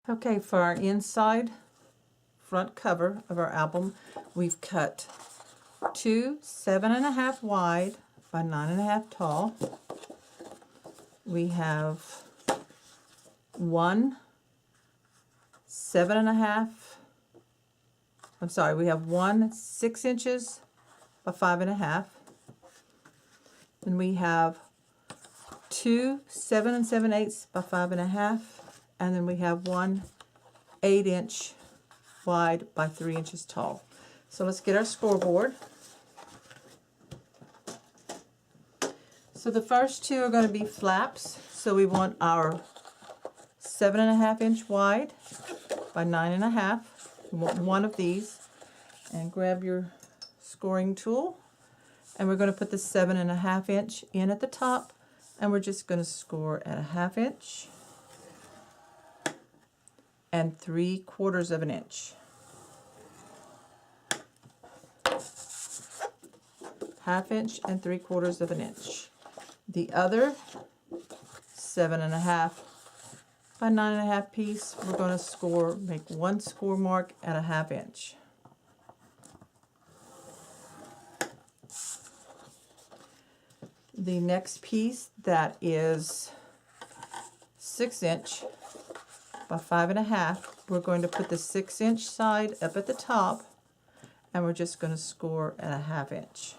Okay, for our inside front cover of our album, we've cut 2 7.5 wide by 9.5 tall. We have 1 7.5. I'm sorry, we have 1 6 inches by 5.5. Then we have 2 7 7/8 by 5.5, and then we have 1 8-inch wide by 3 inches tall. So let's get our scoreboard. So the first two are going to be flaps. So we want our 7.5-inch wide by 9.5. We want one of these, and grab your scoring tool, and we're going to put the 7.5-inch in at the top, and we're just going to score at 1/2 inch and 3/4 of an inch. 1/2 inch and 3/4 of an inch. The other 7.5 by 9.5 piece, we're going to make one score mark at 1/2 inch. The next piece that is 6 inch by 5.5, we're going to put the 6 inch side up at the top, and we're just going to score at 1/2 inch.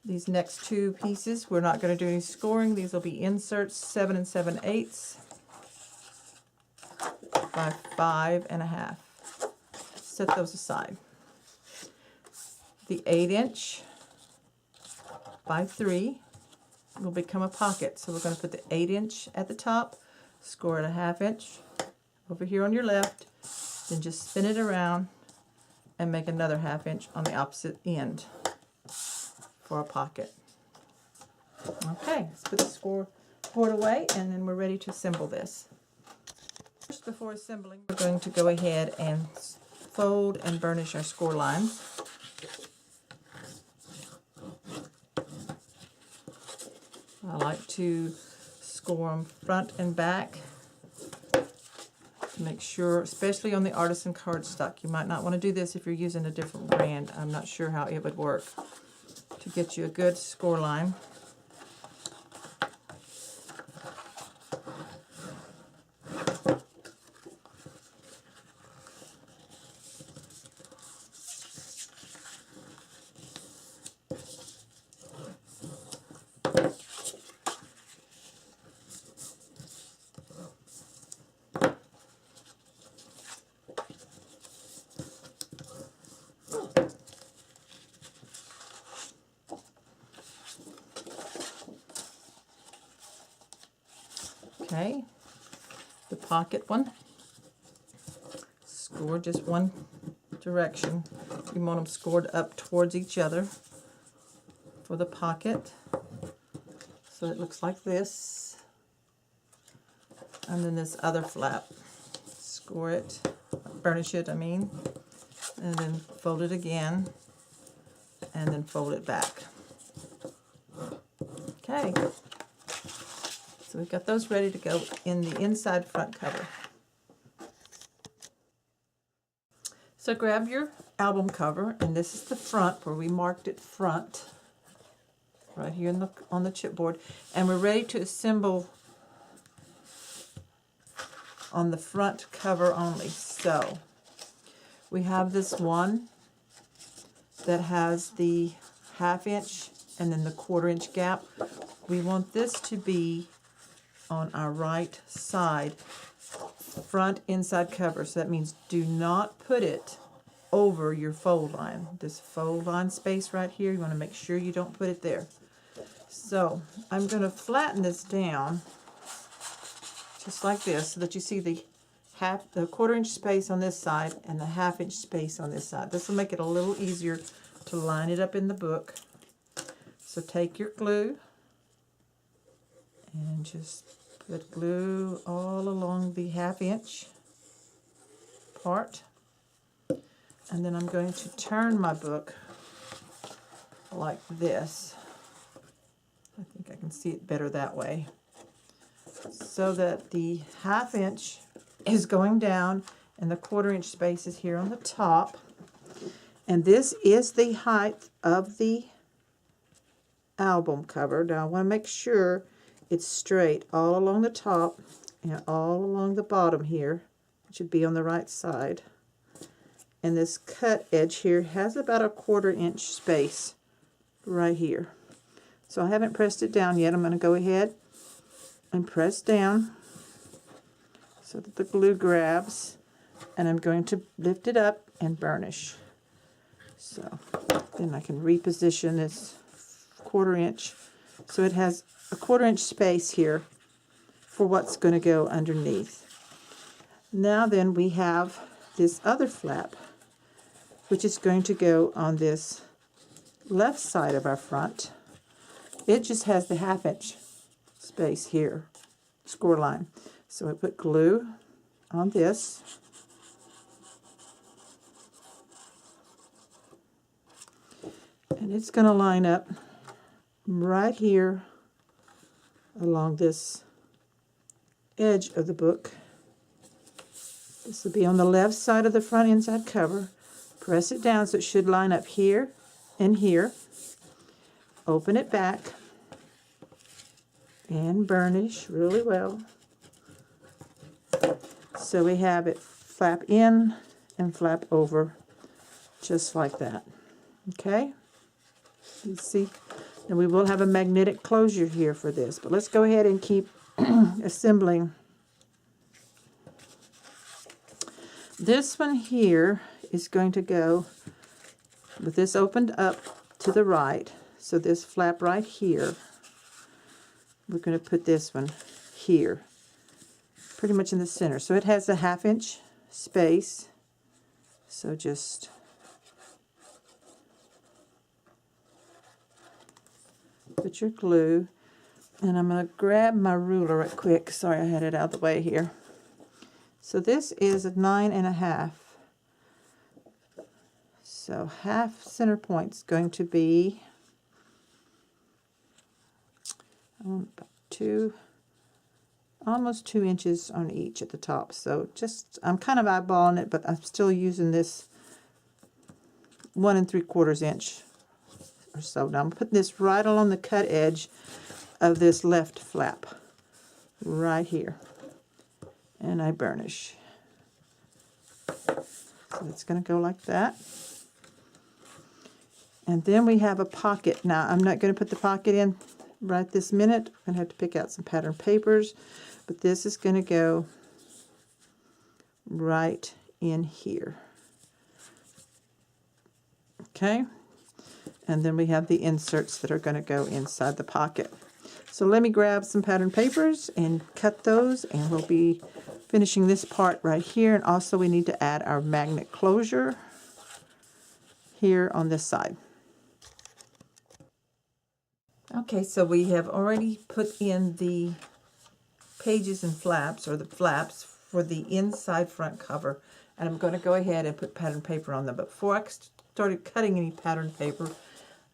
These next two pieces, we're not going to do any scoring. These will be inserts, 7 7/8 by 5.5. Set those aside. The 8-inch by 3 will become a pocket. So we're going to put the 8-inch at the top, score at 1/2 inch over here on your left, then just spin it around and make another 1/2 inch on the opposite end for a pocket. Okay, let's put the scoreboard away, and then we're ready to assemble this. First, before assembling, we're going to go ahead and fold and burnish our score lines. I like to score them front and back to make sure, especially on the Artisan cardstock. You might not want to do this if you're using a different brand. I'm not sure how it would work to get you a good score line. Okay, the pocket one, score just one direction. You want them scored up towards each other for the pocket. So it looks like this. And then this other flap, score it, burnish it, I mean, and then fold it again, and then fold it back. Okay. So we've got those ready to go in the inside front cover. So grab your album cover, and this is the front where we marked it front, right here on the chipboard, and we're ready to assemble on the front cover only. So we have this one that has the 1/2 inch and then the 1/4 inch gap. We want this to be on our right side front inside cover. So that means do not put it over your fold line. This fold line space right here, you want to make sure you don't put it there. So I'm going to flatten this down just like this so that you see the 1/4 inch space on this side and the 1/2 inch space on this side. This will make it a little easier to line it up in the book. So take your glue and just put glue all along the 1/2 inch part. And then I'm going to turn my book like this. I think I can see it better that way. so that the 1/2 inch is going down and the 1/4 inch space is here on the top. And this is the height of the album cover. Now I want to make sure it's straight all along the top and all along the bottom here. It should be on the right side. And this cut edge here has about a 1/4 inch space right here. So I haven't pressed it down yet. I'm going to go ahead and press down so that the glue grabs, and I'm going to lift it up and burnish. So then I can reposition this 1/4 inch so it has a 1/4 inch space here for what's going to go underneath. Now then we have this other flap, which is going to go on this left side of our front. It just has the 1/2 inch space here, score line. So I put glue on this. And it's going to line up right here along this edge of the book. This will be on the left side of the front inside cover. Press it down so it should line up here and here. Open it back and burnish really well. So we have it flap in and flap over just like that. Okay? You see? And we will have a magnetic closure here for this. But let's go ahead and keep assembling. This one here is going to go with this opened up to the right. So this flap right here, we're going to put this one here, pretty much in the center. So it has a 1/2 inch space. So just put your glue, and I'm going to grab my ruler right quick. Sorry, I had it out of the way here. So this is a 9.5. So half center point's going to be almost 2 inches on each at the top. So just, I'm kind of eyeballing it, but I'm still using this 1 3/4 inch or so. Now I'm putting this right along the cut edge of this left flap, right here, and I burnish. So it's going to go like that. And then we have a pocket. Now I'm not going to put the pocket in right this minute. I'm going to have to pick out some pattern papers, but this is going to go right in here. Okay, and then we have the inserts that are going to go inside the pocket. So let me grab some pattern papers and cut those, and we'll be finishing this part right here. And also we need to add our magnet closure here on this side. Okay, so we have already put in the pages and flaps, or the flaps for the inside front cover, and I'm going to go ahead and put pattern paper on them. But before I started cutting any pattern paper,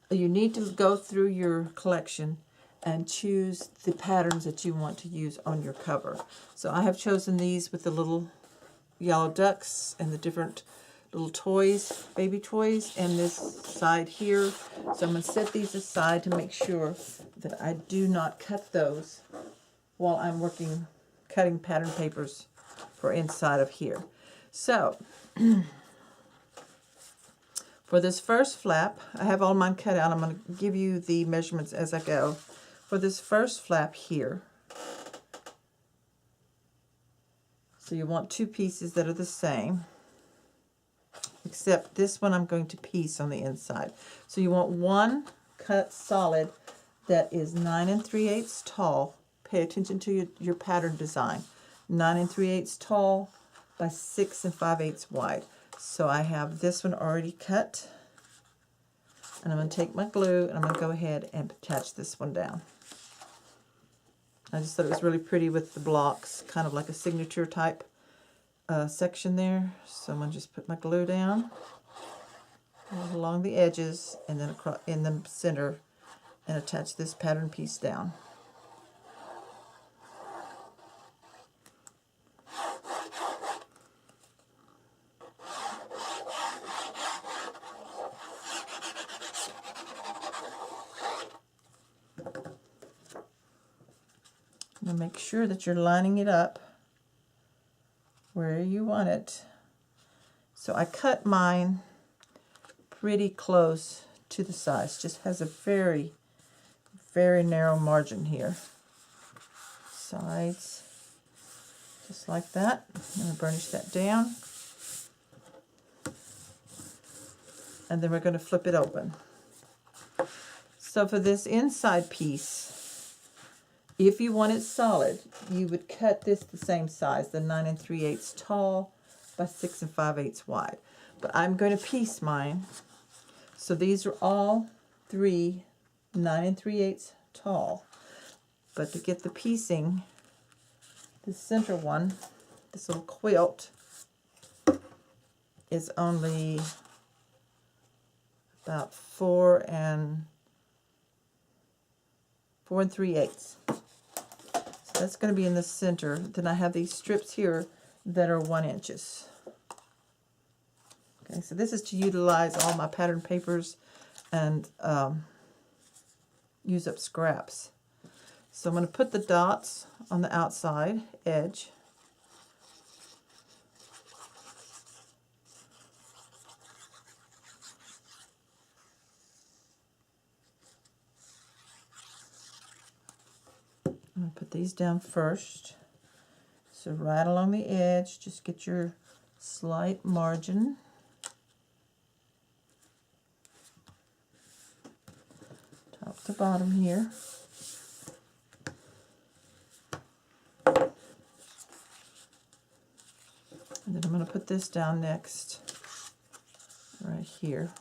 you need to go through your collection and choose the patterns that you want to use on your cover. So I have chosen these with the little yellow ducks and the different little toys, baby toys, and this side here. So I'm going to set these aside to make sure that I do not cut those while I'm cutting pattern papers for inside of here. So for this first flap, I have all mine cut out. I'm going to give you the measurements as I go. For this first flap here, so you want 2 pieces that are the same, except this one I'm going to piece on the inside. So you want one cut solid that is 9 3/8 tall. Pay attention to your pattern design. 9 3/8 tall by 6 5/8 wide. So I have this one already cut, and I'm going to take my glue and I'm going to go ahead and attach this one down. I just thought it was really pretty with the blocks, kind of like a signature type section there. So I'm going to just put my glue down along the edges and then across in the center and attach this pattern piece down. Now make sure that you're lining it up where you want it. So I cut mine pretty close to the size. Just has a very, very narrow margin here. Sides, just like that. I'm going to burnish that down. And then we're going to flip it open. So for this inside piece, if you want it solid, you would cut this the same size, the 9 3/8 tall by 6 5/8 wide. But I'm going to piece mine. So these are all 9 3/8 tall. But to get the piecing, the center one, this little quilt, is only about 4 3/8. So that's going to be in the center. Then I have these strips here that are 1 inches. Okay, so this is to utilize all my pattern papers and use up scraps. So I'm going to put the dots on the outside edge. I'm going to put these down first. So right along the edge, just get your slight margin. Top to bottom here. And then I'm going to put this down next, right here.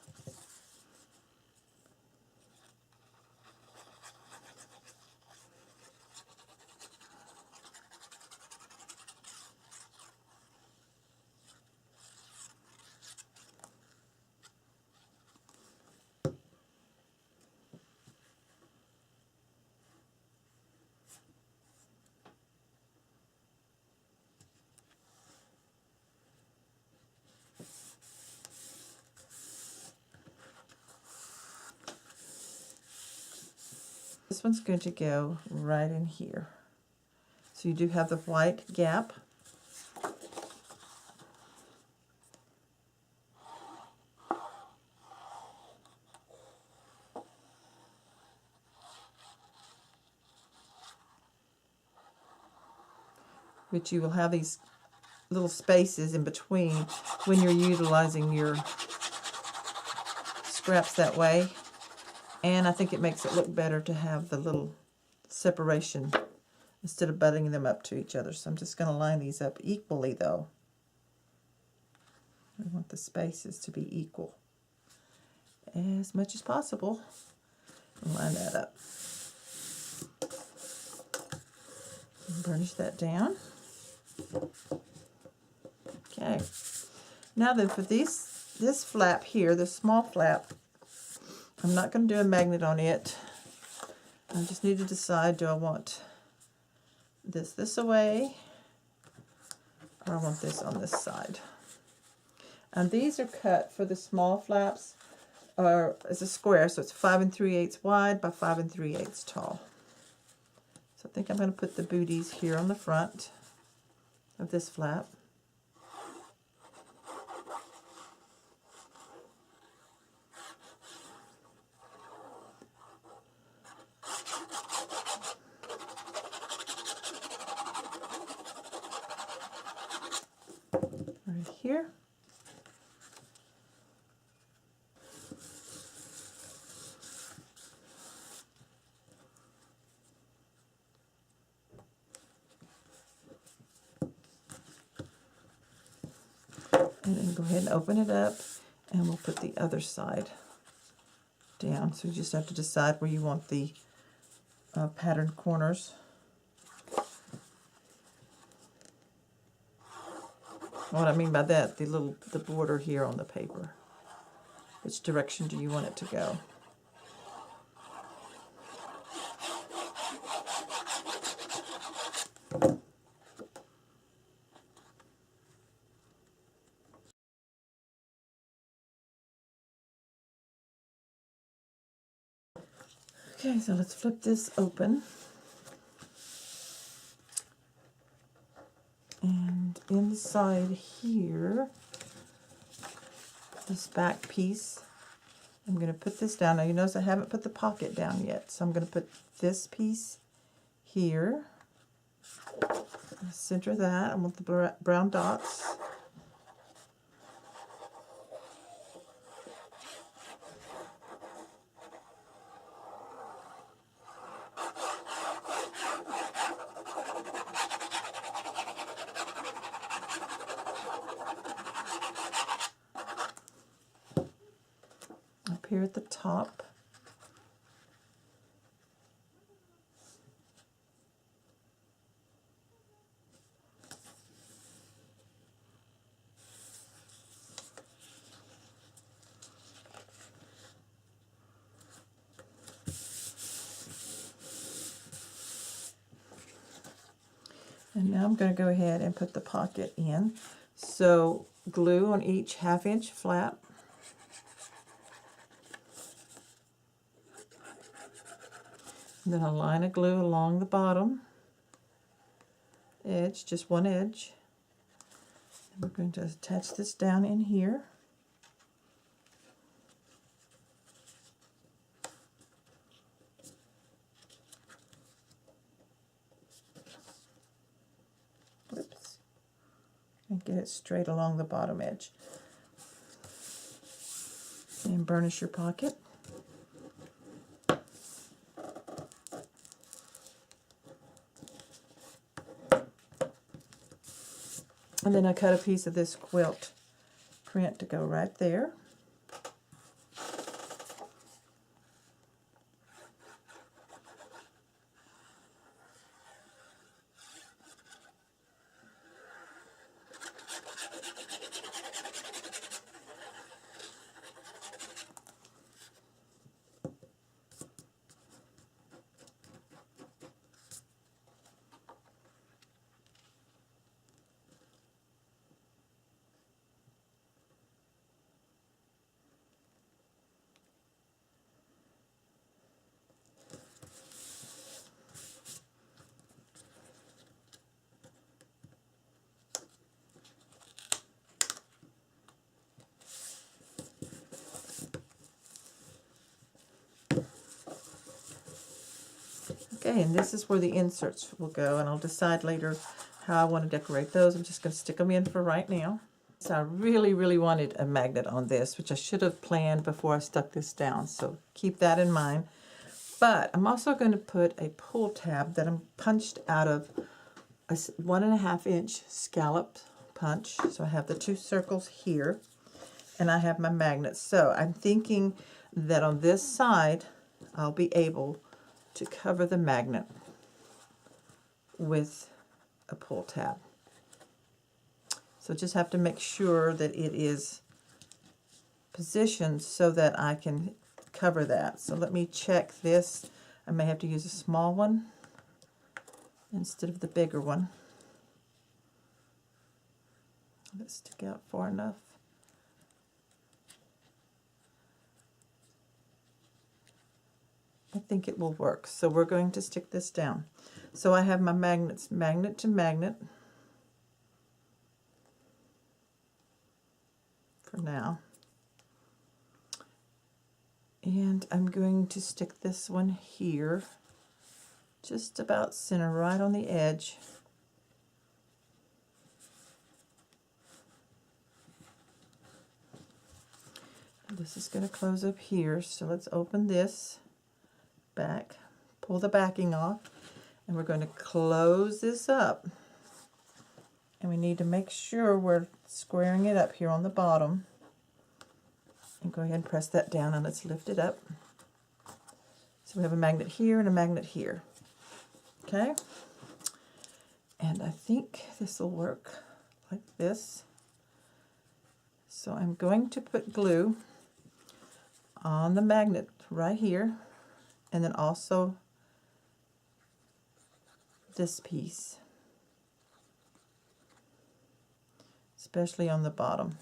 This one's going to go right in here. So you do have the white gap. Which you will have these little spaces in between when you're utilizing your scraps that way. And I think it makes it look better to have the little separation instead of butting them up to each other. So I'm just going to line these up equally though. I want the spaces to be equal as much as possible. Line that up. Burnish that down. Okay. Now then, for this flap here, this small flap, I'm not going to do a magnet on it. I just need to decide, do I want this away, or I want this on this side. And these are cut for the small flaps, or as a square, so it's 5 3/8 wide by 5 3/8 tall. So I think I'm going to put the booties here on the front of this flap. Right here. And then go ahead and open it up, and we'll put the other side down. So you just have to decide where you want the pattern corners. What I mean by that, the border here on the paper. Which direction do you want it to go? Okay, so let's flip this open. inside here, this back piece, I'm going to put this down. Now you notice I haven't put the pocket down yet, so I'm going to put this piece here. Center that. I want the brown dots. Up here at the top. And now I'm going to go ahead and put the pocket in. So glue on each 1/2 inch flap. And then a line of glue along the bottom edge, just one edge. And we're going to attach this down in here. Whoops. And get it straight along the bottom edge. And burnish your pocket. And then I cut a piece of this quilt print to go right there. Okay, and this is where the inserts will go, and I'll decide later how I want to decorate those. I'm just going to stick them in for right now. So I really, really wanted a magnet on this, which I should have planned before I stuck this down, so keep that in mind. But I'm also going to put a pull tab that I'm punched out of a 1.5 inch scallop punch. So I have the 2 circles here, and I have my magnets. So I'm thinking that on this side, I'll be able to cover the magnet with a pull tab. So just have to make sure that it is positioned so that I can cover that. So let me check this. I may have to use a small one instead of the bigger one. Let's stick out far enough. I think it will work. So we're going to stick this down. So I have my magnets, magnet to magnet for now. And I'm going to stick this one here, just about center, right on the edge. This is going to close up here, so let's open this back, pull the backing off, and we're going to close this up. And we need to make sure we're squaring it up here on the bottom. And go ahead and press that down, and let's lift it up. So we have a magnet here and a magnet here. Okay? And I think this will work like this. So I'm going to put glue on the magnet right here, and then also this piece, especially on the bottom.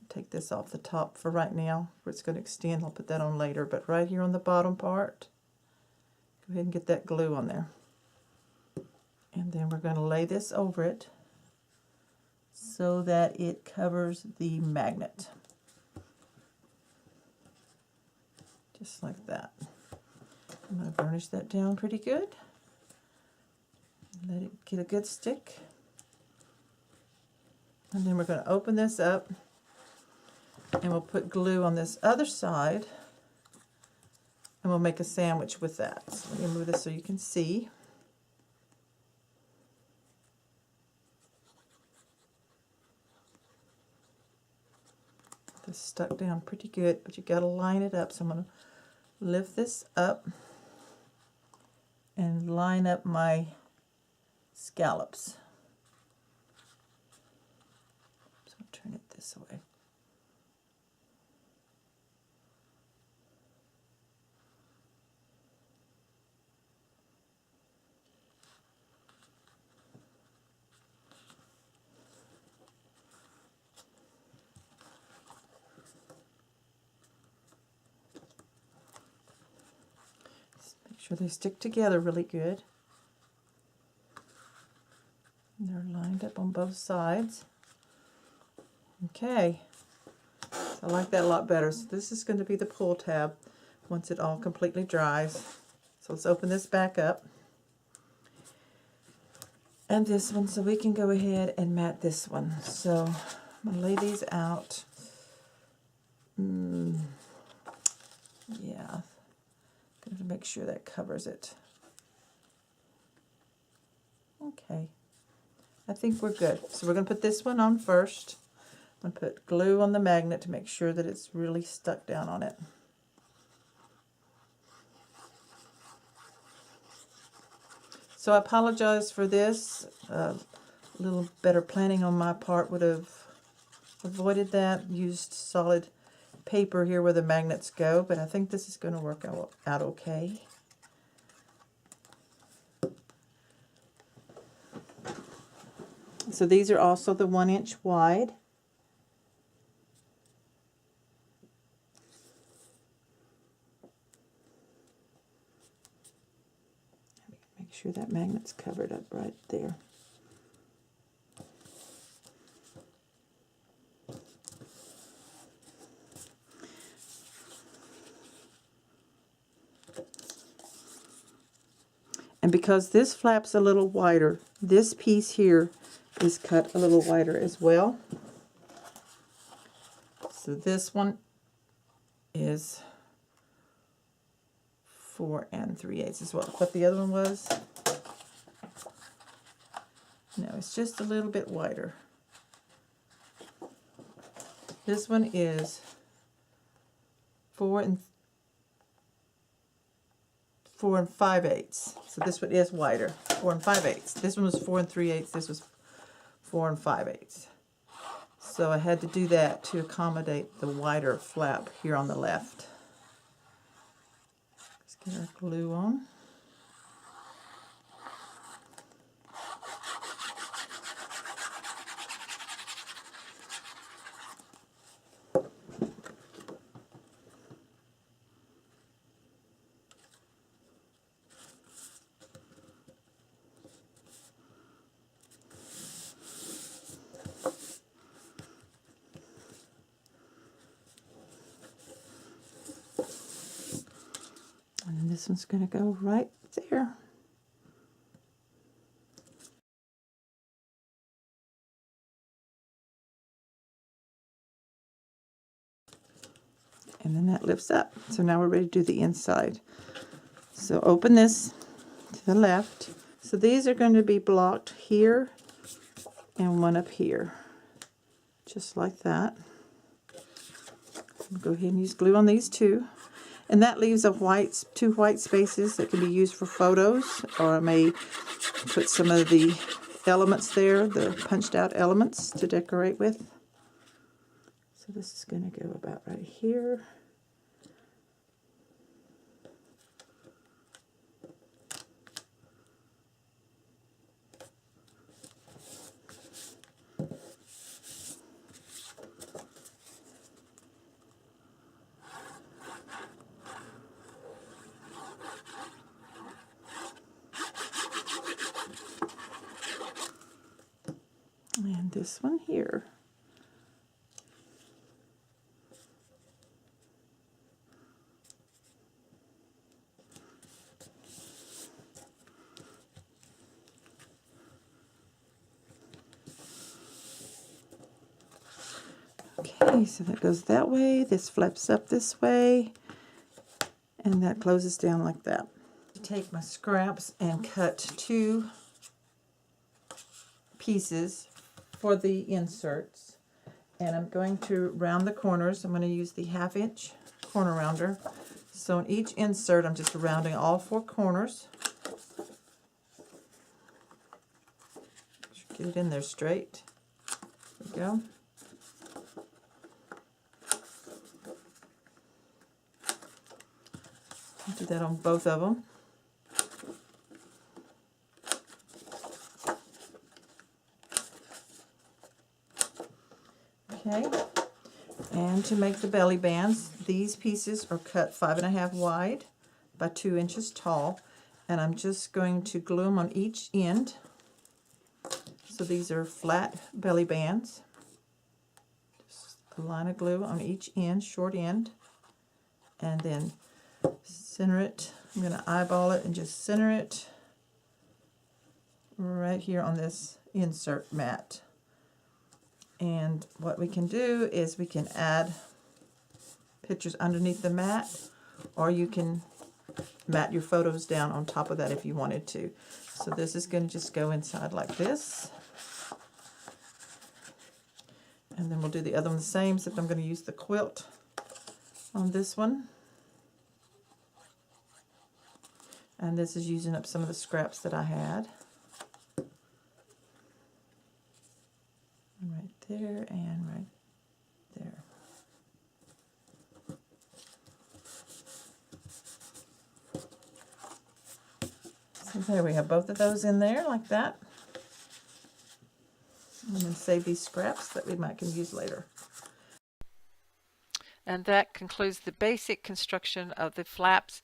Take this off the top for right now, where it's going to extend. I'll put that on later, but right here on the bottom part, go ahead and get that glue on there. And then we're going to lay this over it so that it covers the magnet. Just like that. I'm going to burnish that down pretty good. Let it get a good stick. And then we're going to open this up and we'll put glue on this other side and we'll make a sandwich with that. So let me move this so you can see. This stuck down pretty good, but you got to line it up. So I'm going to lift this up and line up my scallops. So I'll turn it this way. Make sure they stick together really good. And they're lined up on both sides. Okay, so I like that a lot better. So this is going to be the pull tab once it all completely dries. So let's open this back up. And this one, so we can go ahead and mat this one. So I'm going to lay these out. Yeah, going to make sure that covers it. Okay, I think we're good. So we're going to put this one on first. I'm going to put glue on the magnet to make sure that it's really stuck down on it. So I apologize for this. A little better planning on my part would have avoided that. Used solid paper here where the magnets go, but I think this is going to work out okay. So these are also the 1 inch wide. Make sure that magnet's covered up right there. And because this flap's a little wider, this piece here is cut a little wider as well. So this one is 4 3/8 is what the other one was. No, it's just a little bit wider. This one is 4 5/8. So this one is wider, 4 5/8. This one was 4 3/8. This was 4 5/8. So I had to do that to accommodate the wider flap here on the left. Let's get our glue on. And then this one's going to go right there. And then that lifts up. So now we're ready to do the inside. So open this to the left. So these are going to be blocked here and one up here. Just like that. I'll go ahead and use glue on these two. And that leaves two white spaces that can be used for photos, or I may put some of the elements there, the punched out elements to decorate with. So this is going to go about right here. And this one here. Okay, so that goes that way, this flips up this way, and that closes down like that. Take my scraps and cut 2 pieces for the inserts, and I'm going to round the corners. I'm going to use the 1/2 inch corner rounder. So in each insert I'm just rounding all 4 corners. Get it in there straight. There we go. Do that on both of them. Okay, and to make the belly bands, these pieces are cut 5.5 wide by 2 inches tall, and I'm just going to glue them on each end. So these are flat belly bands. Just a line of glue on each end, short end, and then center it. I'm going to eyeball it and just center it right here on this insert mat. And what we can do is we can add pictures underneath the mat, or you can mat your photos down on top of that if you wanted to. So this is going to just go inside like this. And then we'll do the other one the same, except I'm going to use the quilt on this one. And this is using up some of the scraps that I had. Right there and right there. So there we have both of those in there like that. And then save these scraps that we might can use later. And that concludes the basic construction of the flaps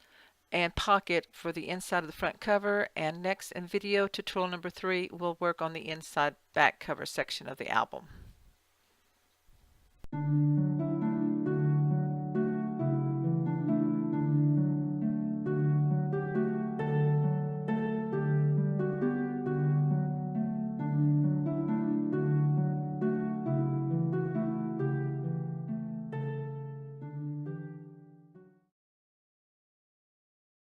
and pocket for the inside of the front cover. And next, in video tutorial number 3, we'll work on the inside back cover section of the album.